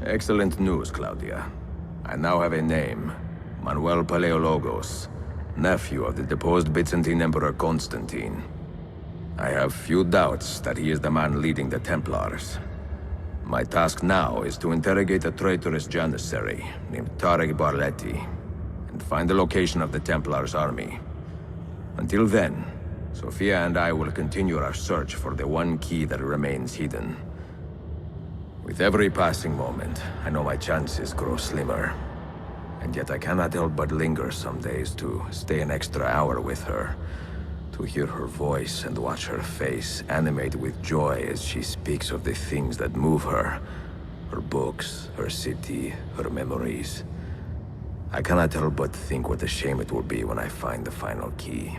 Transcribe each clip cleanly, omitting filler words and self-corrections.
Excellent news, Claudia. I now have a name. Manuel Paleologos, nephew of the deposed Byzantine Emperor Constantine. I have few doubts that he is the man leading the Templars. My task now is to interrogate a traitorous janissary named Tarek Barletti, and find the location of the Templars' army. Until then, Sophia and I will continue our search for the one key that remains hidden. With every passing moment, I know my chances grow slimmer. And yet I cannot help but linger some days to stay an extra hour with her, to hear her voice and watch her face animate with joy as she speaks of the things that move her. Her books, her city, her memories. I cannot help but think what a shame it will be when I find the final key.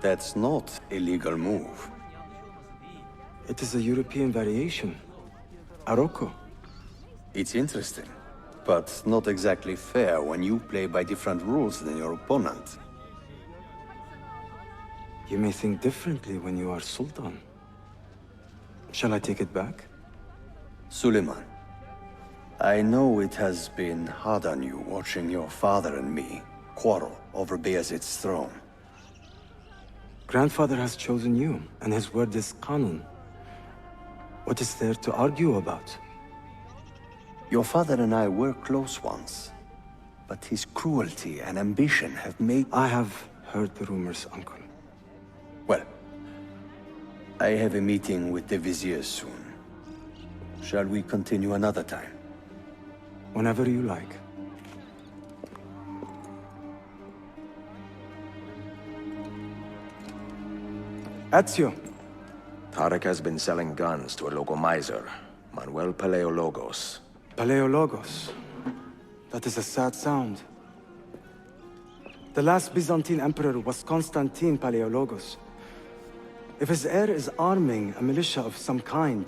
That's not a legal move. It is a European variation. Arocco. It's interesting, but not exactly fair when you play by different rules than your opponent. You may think differently when you are Sultan. Shall I take it back? Suleiman, I know it has been hard on you watching your father and me quarrel over Bayezid's throne. Grandfather has chosen you, and his word is Qanun. What is there to argue about? Your father and I were close once, but his cruelty and ambition have made... I have heard the rumors, Uncle. Well, I have a meeting with the Vizier soon. Shall we continue another time? Whenever you like. Ezio. Tarek has been selling guns to a local miser, Manuel Paleologos. Paleologos. That is a sad sound. The last Byzantine emperor was Constantine Paleologos. If his heir is arming a militia of some kind,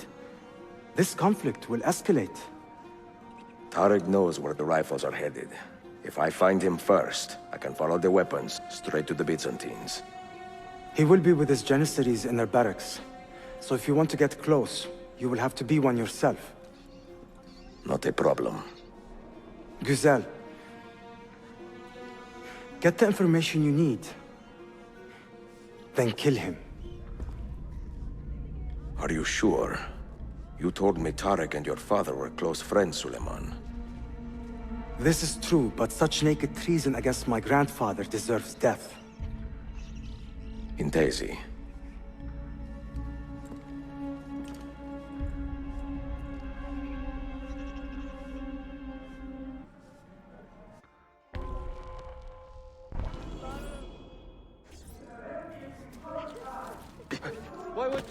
this conflict will escalate. Tarek knows where the rifles are headed. If I find him first, I can follow the weapons straight to the Byzantines. He will be with his janissaries in their barracks. So if you want to get close, you will have to be one yourself. Not a problem. Güzel. Get the information you need. Then kill him. Are you sure? You told me Tarek and your father were close friends, Suleiman. This is true, but such naked treason against my grandfather deserves death. Intesi. Why would...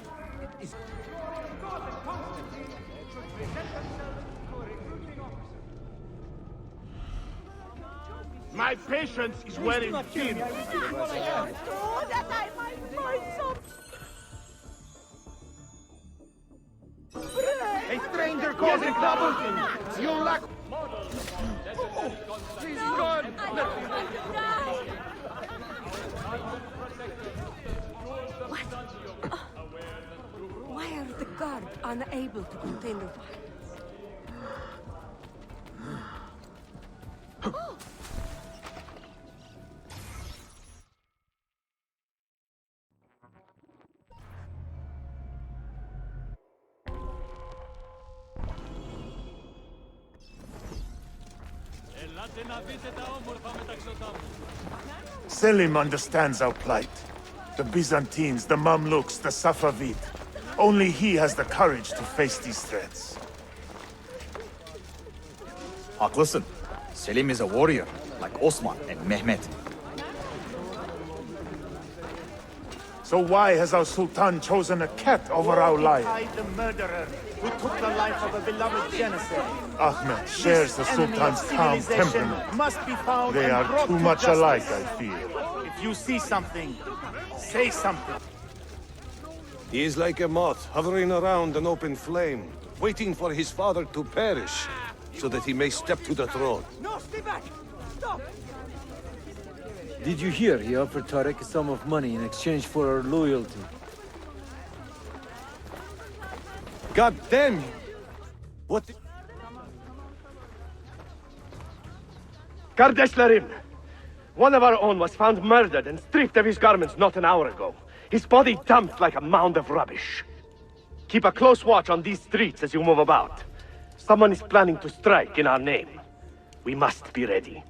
My patience is wearing thin. Oh, that I might find some... A stranger causing trouble. You lack... She's gone. What? Why are the guard unable to contain the fire? Selim understands our plight. The Byzantines, the Mamluks, the Safavid. Only he has the courage to face these threats. Haklısın. Selim is a warrior, like Osman and Mehmet. So why has our Sultan chosen a cat over our lion? Hide the murderer who took the life of a beloved janissary. Ahmed shares the Sultan's calm temperament. Must be found They and are brought too to much justice. alike, I fear. If you see something, say something. He is like a moth hovering around an open flame, waiting for his father to perish, so that he may step to the throne. No, stay back! Stop! Did you hear he offered Tarek a sum of money in exchange for our loyalty? God damn you! What? Kardeşlerim! One of our own was found murdered and stripped of his garments not an hour ago. His body dumped like a mound of rubbish. Keep a close watch on these streets as you move about. Someone is planning to strike in our name. We must be ready.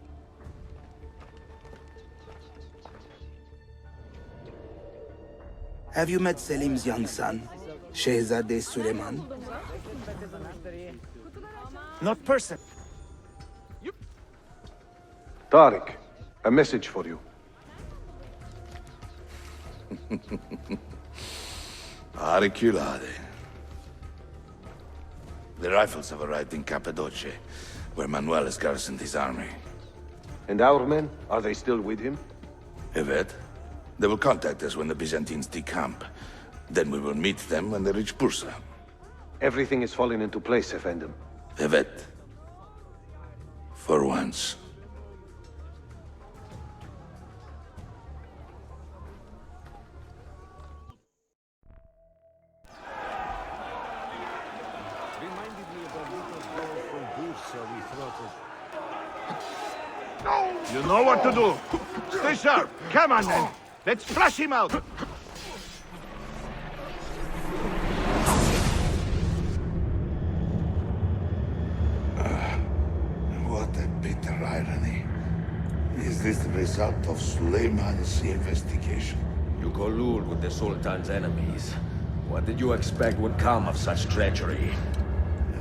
Have you met Selim's young son, Shehzade Suleiman? Not person. Tariq, a message for you. Auriculade. The rifles have arrived in Cappadocia, where Manuel has garrisoned his army. And our men, are they still with him? Evet. They will contact us when the Byzantines decamp. Then we will meet them when they reach Bursa. Everything is falling into place, Effendim. Evet. For once. Reminded me of a little girl from Bursa we throttled. You know what to do. Stay sharp. Come on, then. Let's flush him out. What a bitter irony. Is this the result of Suleiman's investigation? You collude with the Sultan's enemies. What did you expect would come of such treachery?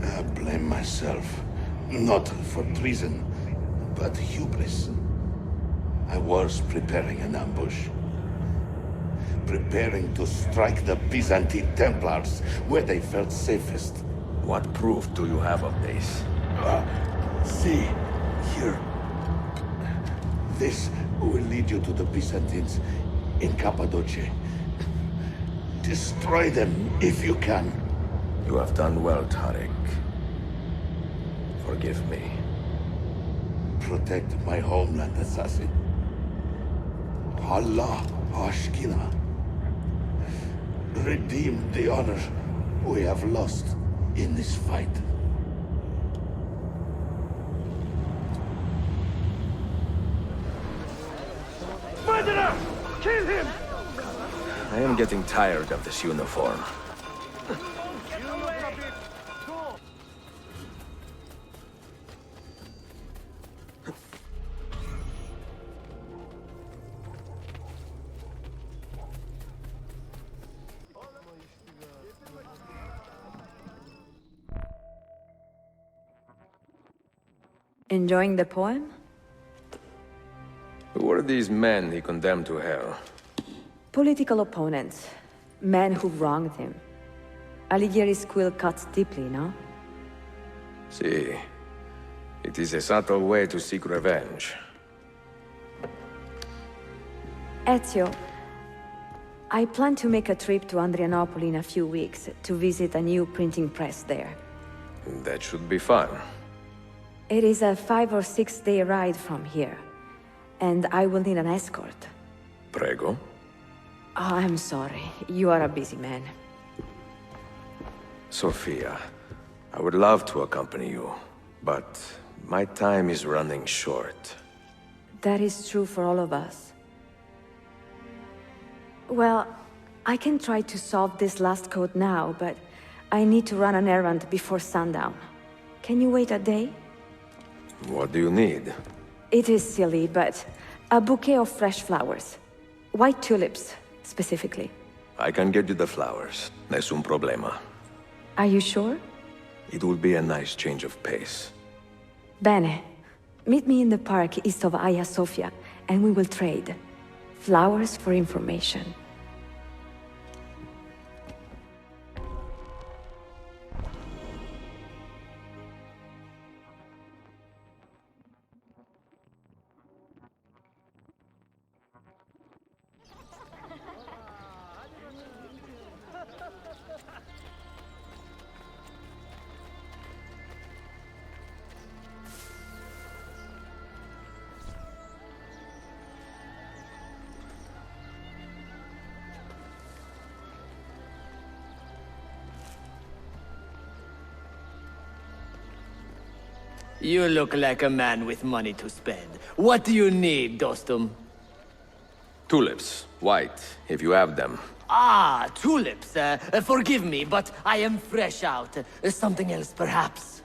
I blame myself. Not for treason, but hubris. I was preparing an ambush. Preparing to strike the Byzantine Templars where they felt safest. What proof do you have of this? See, here. This will lead you to the Byzantines in Cappadocia. Destroy them if you can. You have done well, Tariq. Forgive me. Protect my homeland, assassin. Allah Ashkina. Redeem the honor we have lost in this fight. Murderer! Kill him! I am getting tired of this uniform. Enjoying the poem? Who were these men he condemned to hell? Political opponents. Men who wronged him. Alighieri's quill cuts deeply, no? See, it is a subtle way to seek revenge. Ezio, I plan to make a trip to Andrianople in a few weeks to visit a new printing press there. That should be fun. It is a 5 or 6 day ride from here, and I will need an escort. Prego. Oh, I'm sorry. You are a busy man. Sophia, I would love to accompany you, but my time is running short. That is true for all of us. Well, I can try to solve this last code now, but I need to run an errand before sundown. Can you wait a day? What do you need? It is silly, but a bouquet of fresh flowers. White tulips, specifically. I can get you the flowers. Nessun problema. Are you sure? It will be a nice change of pace. Bene. Meet me in the park east of Hagia Sophia, and we will trade. Flowers for information. You look like a man with money to spend. What do you need, Dostum? Tulips. White, if you have them. Ah, tulips. Forgive me, but I am fresh out. Something else, perhaps?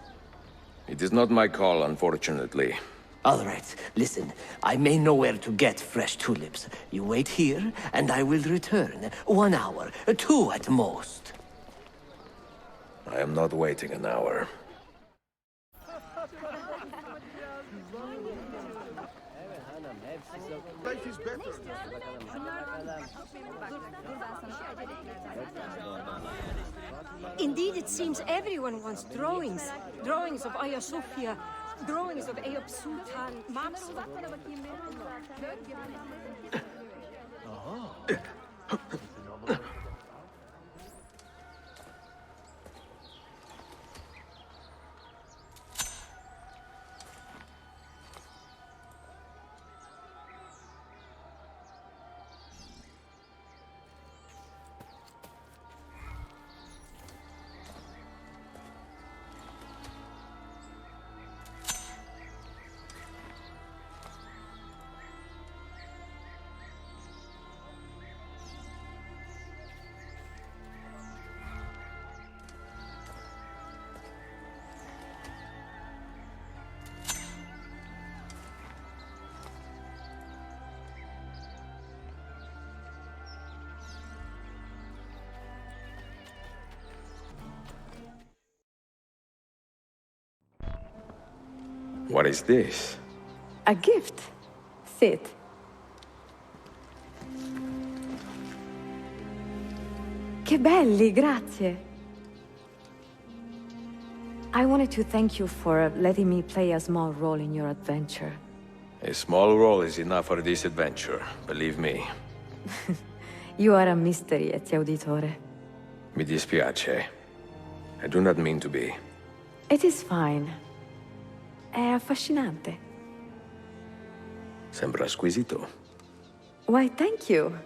It is not my call, unfortunately. All right, listen. I may know where to get fresh tulips. You wait here, and I will return. 1 hour, 2 at most. I am not waiting an hour. Life is better. Indeed, it seems everyone wants drawings. Drawings of Hagia Sophia, drawings of Eyüp Sultan, maps of... What is this? A gift. Sit. Che belli, grazie. I wanted to thank you for letting me play a small role in your adventure. A small role is enough for this adventure, believe me. You are a mystery, Ezio Auditore. Mi dispiace. I do not mean to be. It is fine. È affascinante. Sembra squisito. Why, thank you.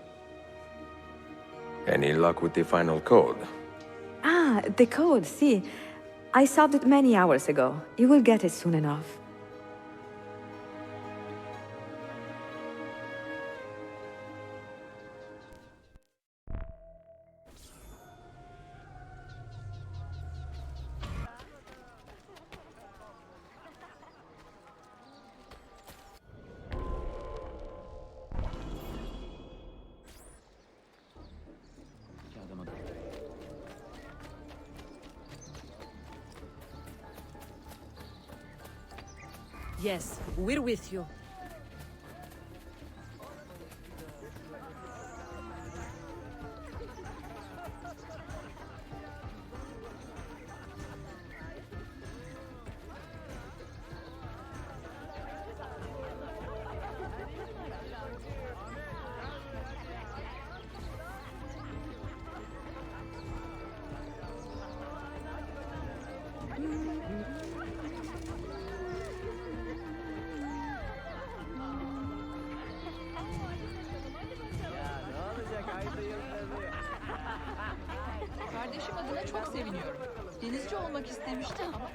Any luck with the final code? Ah, the code, see. I solved it many hours ago. You will get it soon enough. Yes, we're with you. Kardeşim adına çok seviniyorum. Denizci olmak istemişti ama.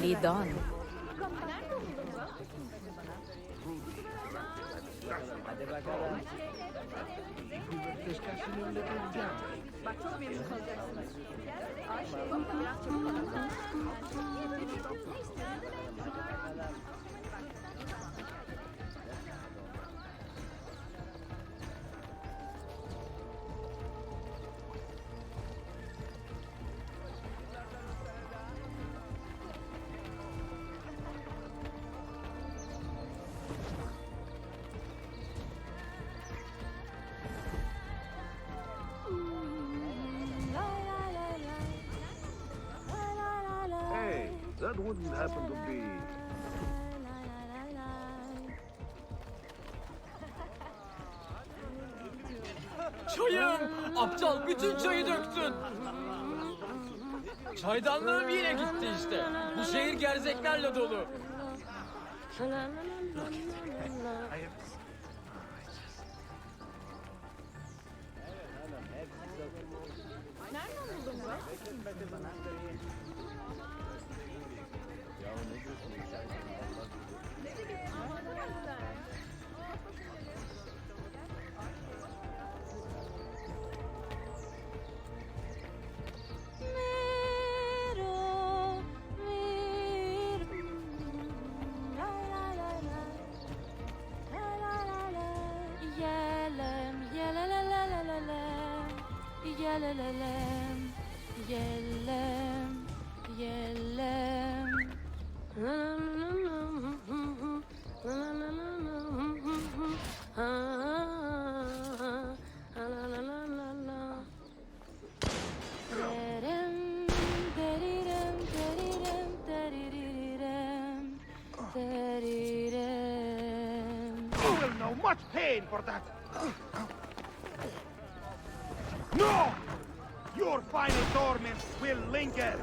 Lead on. Hadi bakalım. Bak çok memnun kalacaksınız. Ayşe, biraz Hey, that wouldn't happen to be... Çayım! Aptal bütün çayı döktün. Çaydanlığım yine gitti işte. Bu şehir gerzeklerle dolu. You will know much pain for that. No! Your final torments will linger.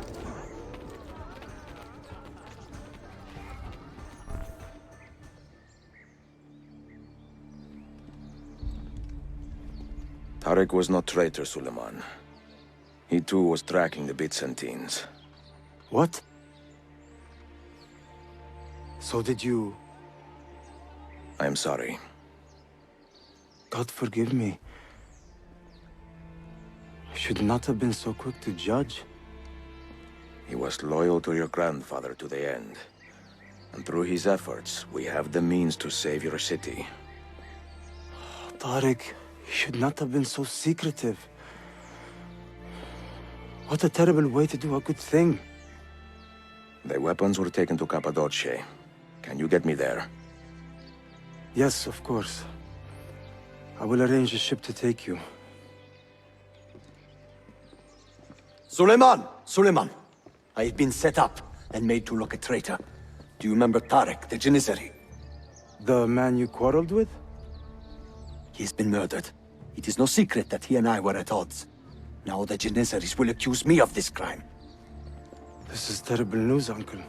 Tarek was not traitor, Suleiman. He too was tracking the Byzantines. What? So did you... I am sorry. God forgive me. I should not have been so quick to judge. He was loyal to your grandfather to the end. And through his efforts, we have the means to save your city. Tariq, you should not have been so secretive. What a terrible way to do a good thing. The weapons were taken to Cappadocia. Can you get me there? Yes, of course. I will arrange a ship to take you. Suleiman! Suleiman! I have been set up and made to look a traitor. Do you remember Tarek, the Janissary? The man you quarreled with? He has been murdered. It is no secret that he and I were at odds. Now the Janissaries will accuse me of this crime. This is terrible news, Uncle.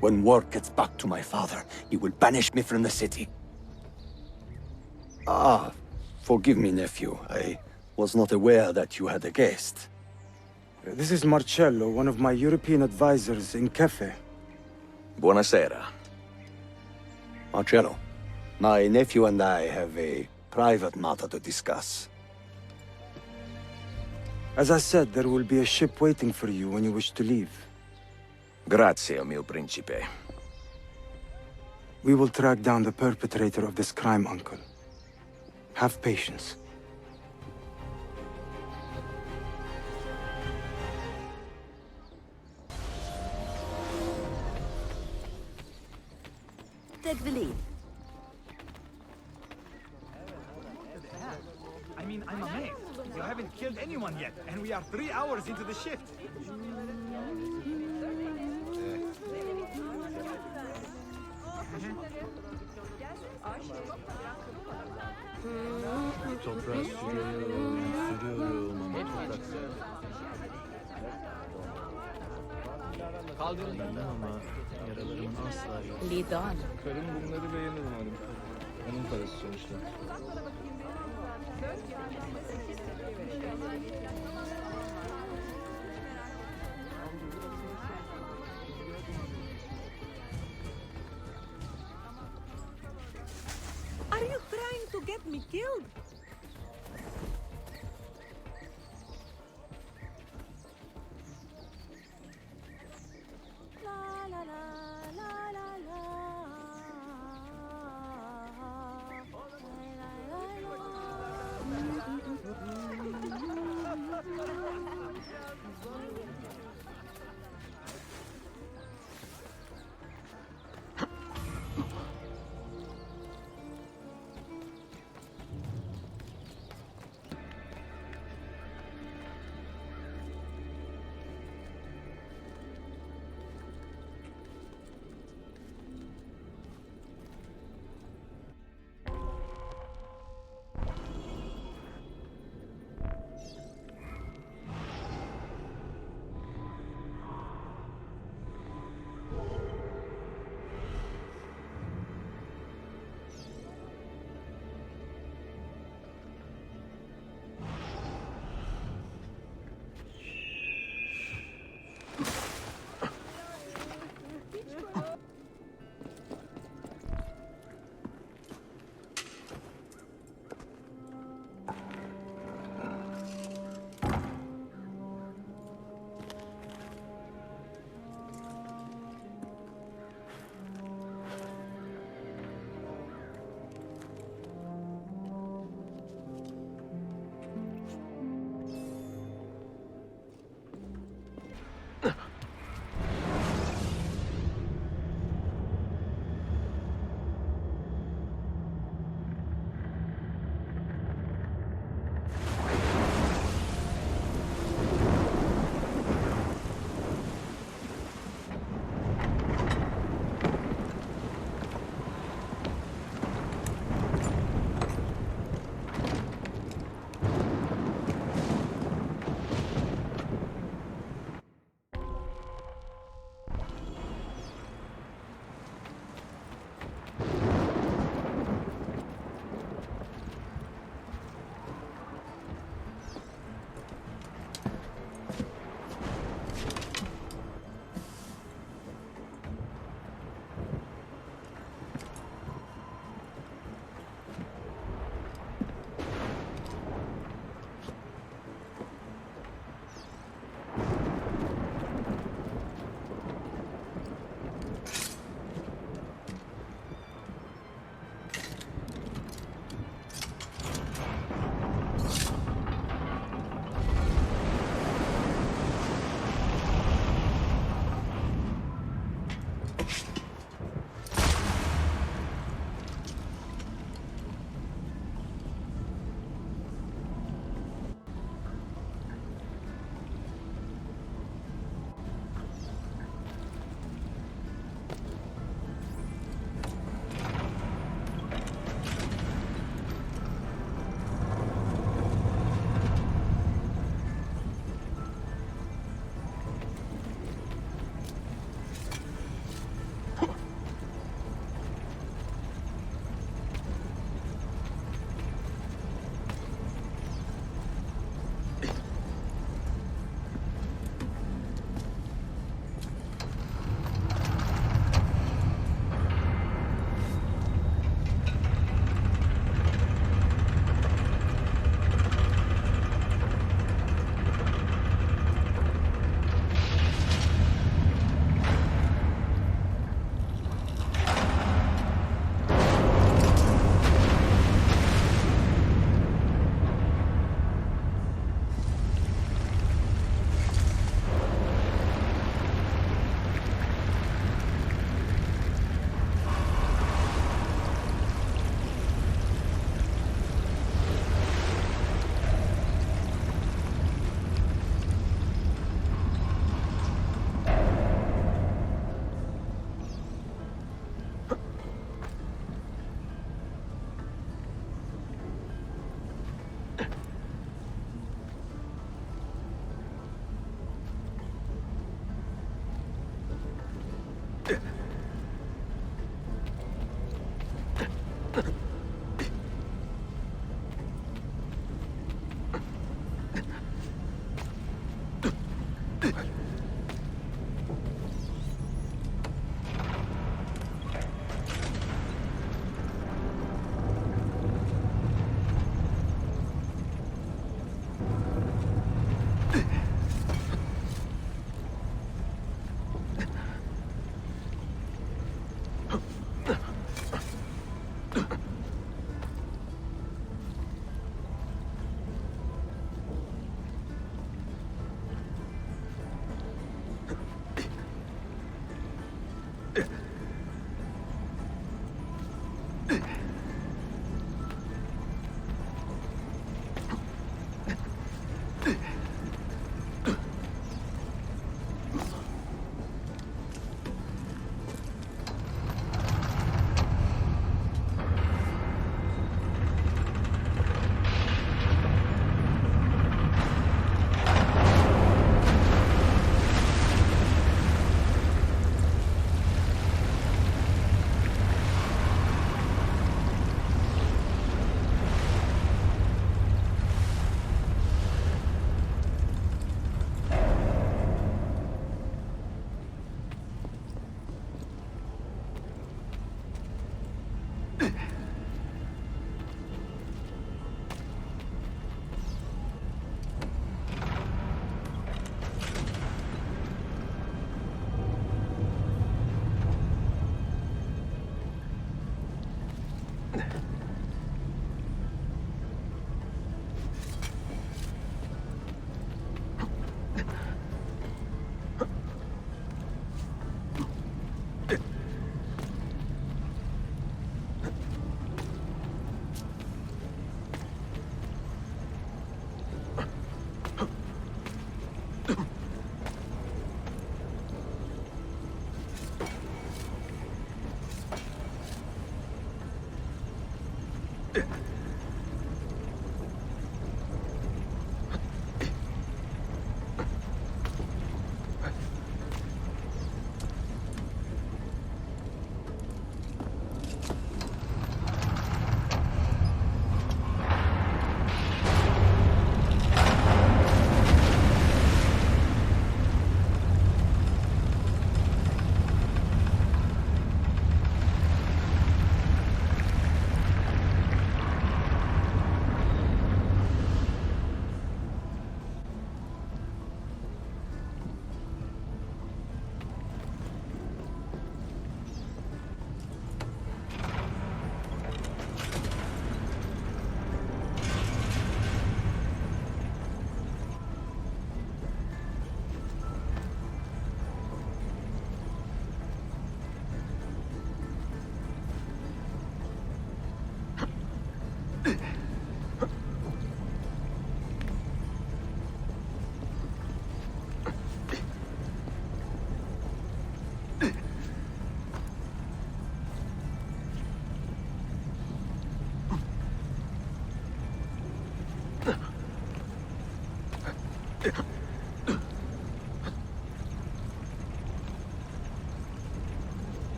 When word gets back to my father, he will banish me from the city. Ah, forgive me, nephew. I was not aware that you had a guest. This is Marcello, one of my European advisors in Cafe. Buonasera. Marcello, my nephew and I have a private matter to discuss. As I said, there will be a ship waiting for you when you wish to leave. Grazie, mio principe. We will track down the perpetrator of this crime, Uncle. Have patience. Take the lead. I mean, I'm amazed. You haven't killed anyone yet, and we are 3 hours into the shift. Toprağı sürüyorum ama Kaldırın. ama yaralarım asla yok. Lead on. Karım bunları beğenir umarım. Onun parası sonuçta. Are you trying to get me killed?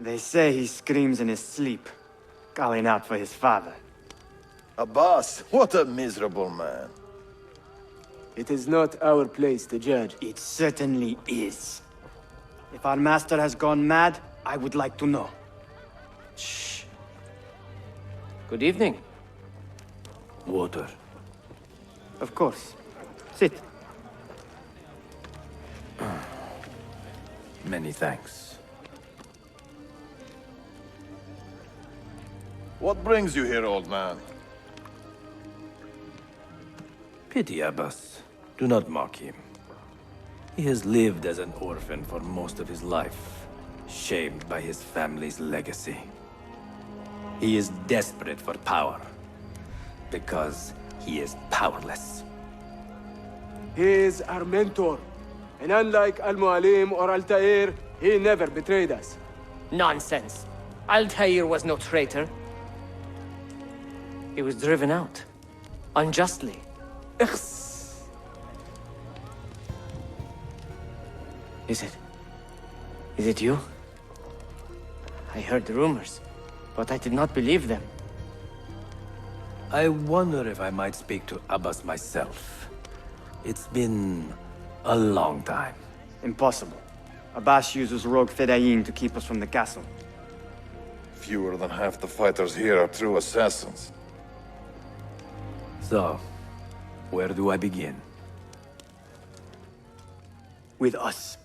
They say he screams in his sleep, calling out for his father. Abbas, what a miserable man. It is not our place to judge. It certainly is. If our master has gone mad, I would like to know. Shh. Good evening. Water. Of course. Sit. Many thanks. What brings you here, old man? Pity Abbas. Do not mock him. He has lived as an orphan for most of his life, shamed by his family's legacy. He is desperate for power, because he is powerless. He is our mentor. And unlike Al-Mualim or Altair, he never betrayed us. Nonsense. Altair was no traitor. He was driven out. Unjustly. Is it you? I heard the rumors, but I did not believe them. I wonder if I might speak to Abbas myself. It's been a long time. Impossible. Abbas uses rogue Fedayeen to keep us from the castle. Fewer than half the fighters here are true assassins. So, where do I begin? With us.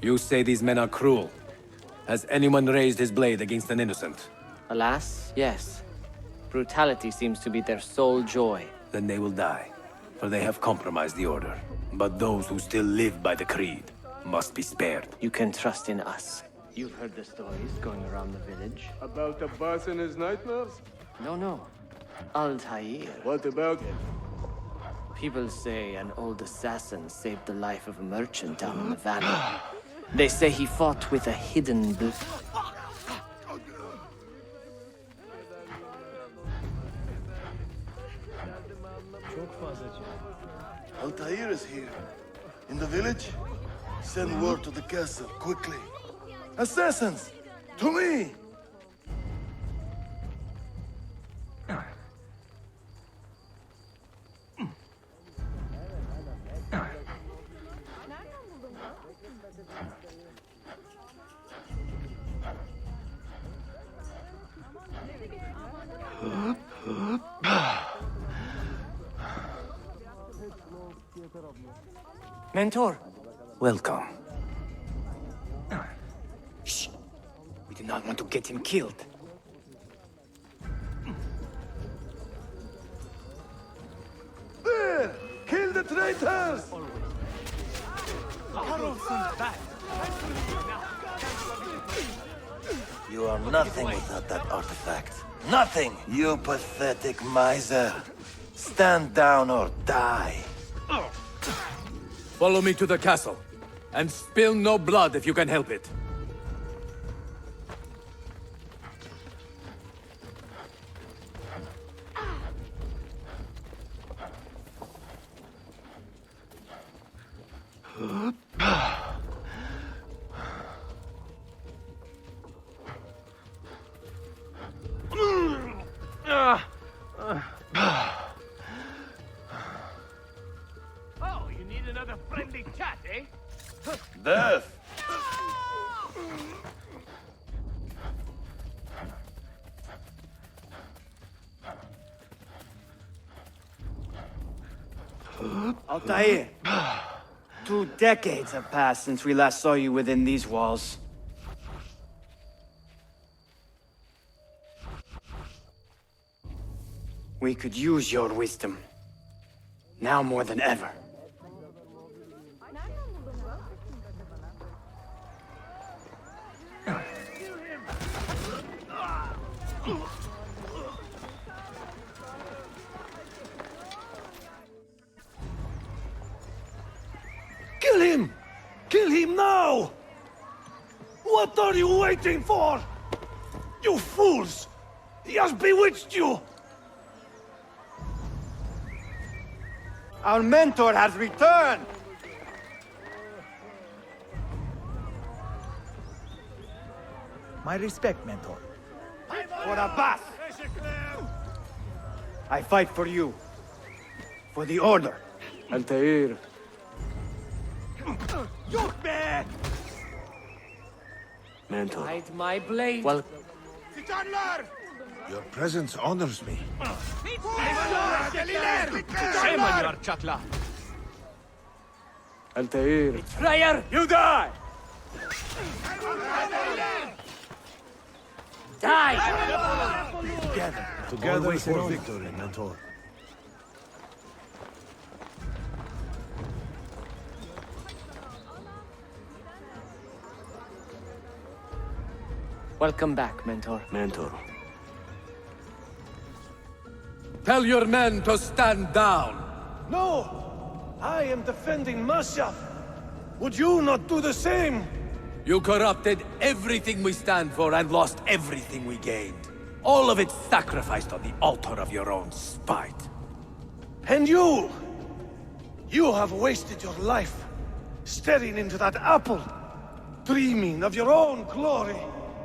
You say these men are cruel. Has anyone raised his blade against an innocent? Alas, yes. Brutality seems to be their sole joy. Then they will die, for they have compromised the order. But those who still live by the creed must be spared. You can trust in us. You've heard the stories going around the village. About Abbas and his nightmares? No. Altair. What about him? People say an old assassin saved the life of a merchant down in the valley. They say he fought with a hidden Altair is here. In the village? Send word to the castle, quickly. Assassins! To me! Mentor! Welcome. Shh! We do not want to get him killed. There! Kill the traitors! You are nothing without that artifact. Nothing! You pathetic miser. Stand down or die. Follow me to the castle, and spill no blood if you can help it. Oh, you need another friendly chat, eh? Death! Altair! 2 decades have passed since we last saw you within these walls. We could use your wisdom. Now more than ever. Kill him! Kill him now! What are you waiting for? You fools! He has bewitched you! Our mentor has returned! My respect, mentor. For Abbas! I fight for you. For the Order. Altair. Mentor. Hide my blade. Well, Your presence honors me. Shame on your chakla. Altair. Betrayer! You die! Die! Together for victory, mentor. welcome back, mentor. Mentor. Tell your men to stand down. No! I am defending Masya. Would you not do the same? You corrupted everything we stand for and lost everything we gained. All of it sacrificed on the altar of your own spite. And you! You have wasted your life staring into that apple, dreaming of your own glory.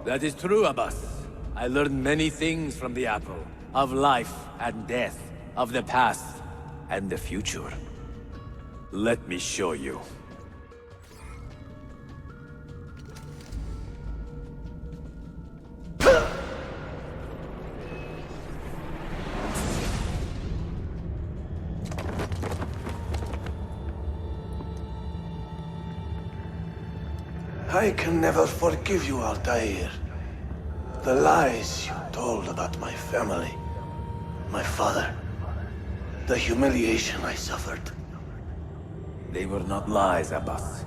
That is true, Abbas. I learned many things from the apple. Of life and death. Of the past and the future. Let me show you. I can never forgive you, Altair. The lies you told about my family, my father, the humiliation I suffered. They were not lies, Abbas.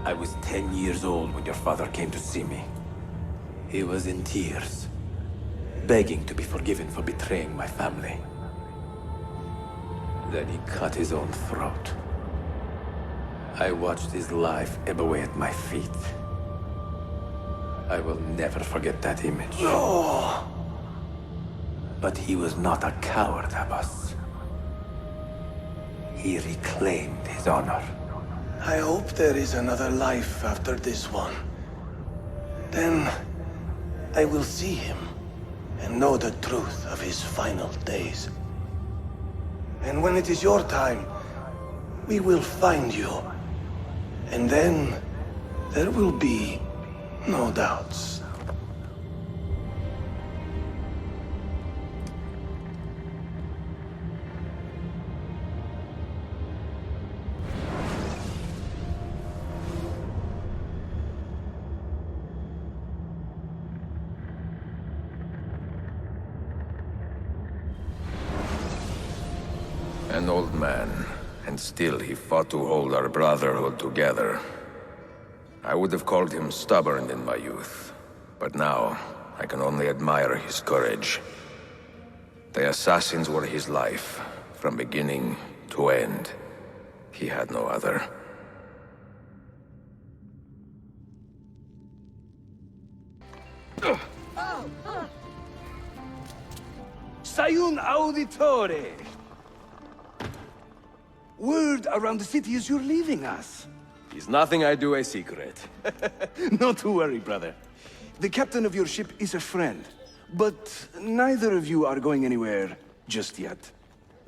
I was 10 years old when your father came to see me. He was in tears, begging to be forgiven for betraying my family. Then he cut his own throat. I watched his life ebb away at my feet. I will never forget that image. No! But he was not a coward, Abbas. He reclaimed his honor. I hope there is another life after this one. Then I will see him and know the truth of his final days. And when it is your time, we will find you. And then there will be no doubts. An old man, and still he fought to hold our brotherhood together. I would have called him stubborn in my youth, but now I can only admire his courage. The assassins were his life, from beginning to end. He had no other. Ezio Auditore! Word around the city is you're leaving us. Is nothing I do a secret. Not to worry, brother. The captain of your ship is a friend, but neither of you are going anywhere just yet.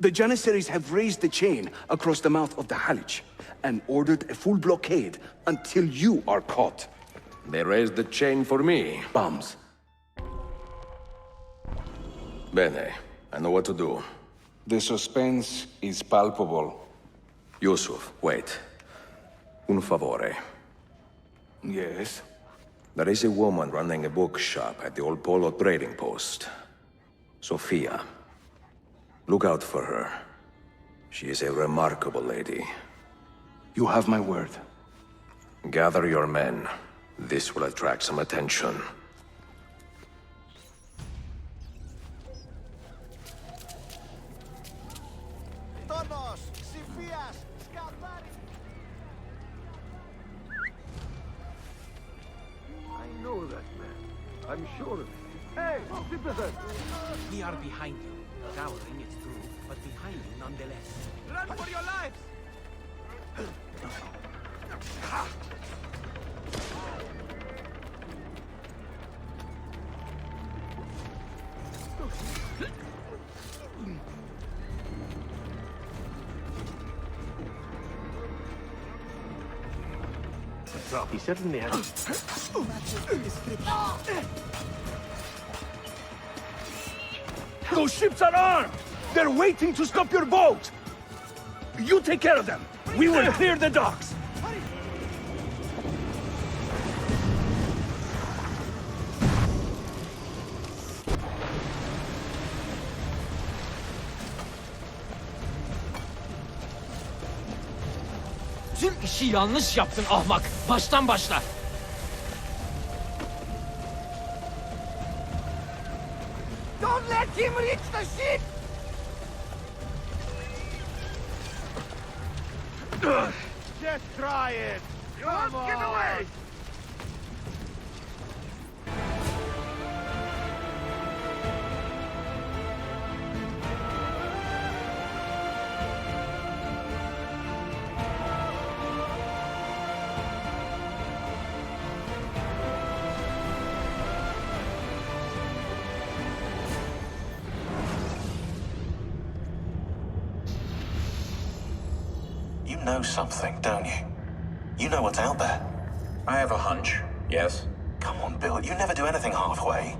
The Janissaries have raised the chain across the mouth of the Halych and ordered a full blockade until you are caught. They raised the chain for me. Bombs. Bene, I know what to do. The suspense is palpable. Yusuf, wait. Un favore. Yes? There is a woman running a bookshop at the old Polo trading post. Sophia. Look out for her. She is a remarkable lady. You have my word. Gather your men. This will attract some attention. I know that man. I'm sure of it. Hey, citizen! We are behind you. Cowering, it's true, but behind you nonetheless. Run for your lives! He certainly has. Those ships are armed! They're waiting to stop your boat! You take care of them! We will clear the docks! Tüm işi yanlış yaptın ahmak. Baştan başla. Don't let him reach the ship! Just try it! Come on! Get away! You know something, don't you? You know what's out there. I have a hunch, yes. Come on, Bill, you never do anything halfway.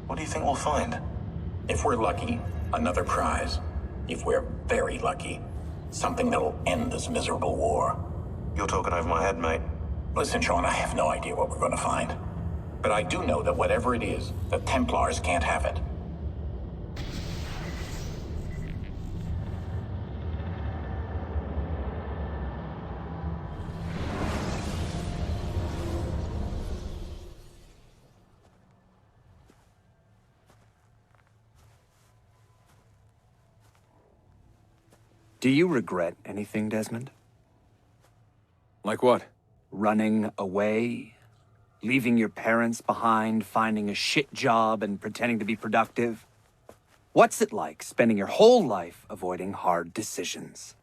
What do you think we'll find? If we're lucky, another prize. If we're very lucky, something that'll end this miserable war. You're talking over my head, mate. Listen, Sean, I have no idea what we're gonna find. But I do know that whatever it is, the Templars can't have it. Do you regret anything, Desmond? Like what? Running away? Leaving your parents behind, finding a shit job, and pretending to be productive? What's it like spending your whole life avoiding hard decisions?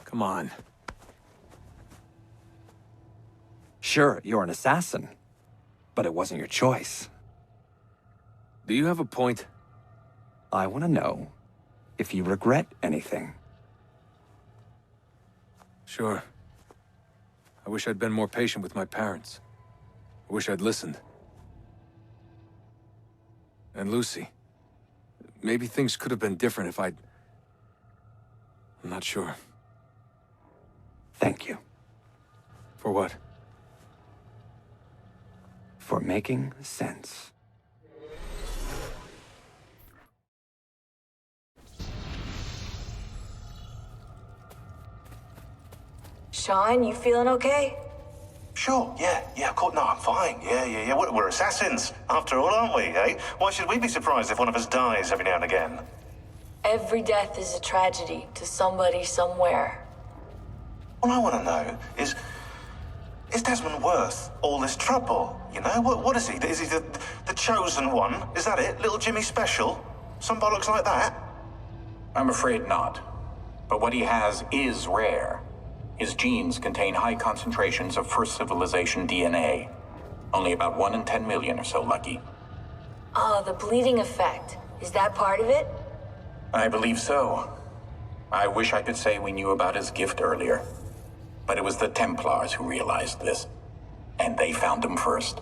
Come on. Sure, you're an assassin, but it wasn't your choice. Do you have a point? I want to know if you regret anything. Sure. I wish I'd been more patient with my parents. I wish I'd listened. And Lucy. Maybe things could have been different if I'd... I'm not sure. Thank you. For what? For making sense. Sean, you feeling okay? Sure, yeah, of course, no, I'm fine. Yeah. We're assassins, after all, aren't we, eh? Why should we be surprised if one of us dies every now and again? Every death is a tragedy to somebody somewhere. What I want to know is Desmond worth all this trouble, you know? What is he? Is he the chosen one? Is that it? Little Jimmy Special? Some bollocks like that? I'm afraid not. But what he has is rare. His genes contain high concentrations of first civilization DNA. Only about 1 in 10 million are so lucky. Oh, the bleeding effect. Is that part of it? I believe so. I wish I could say we knew about his gift earlier. But it was the Templars who realized this. And they found him first.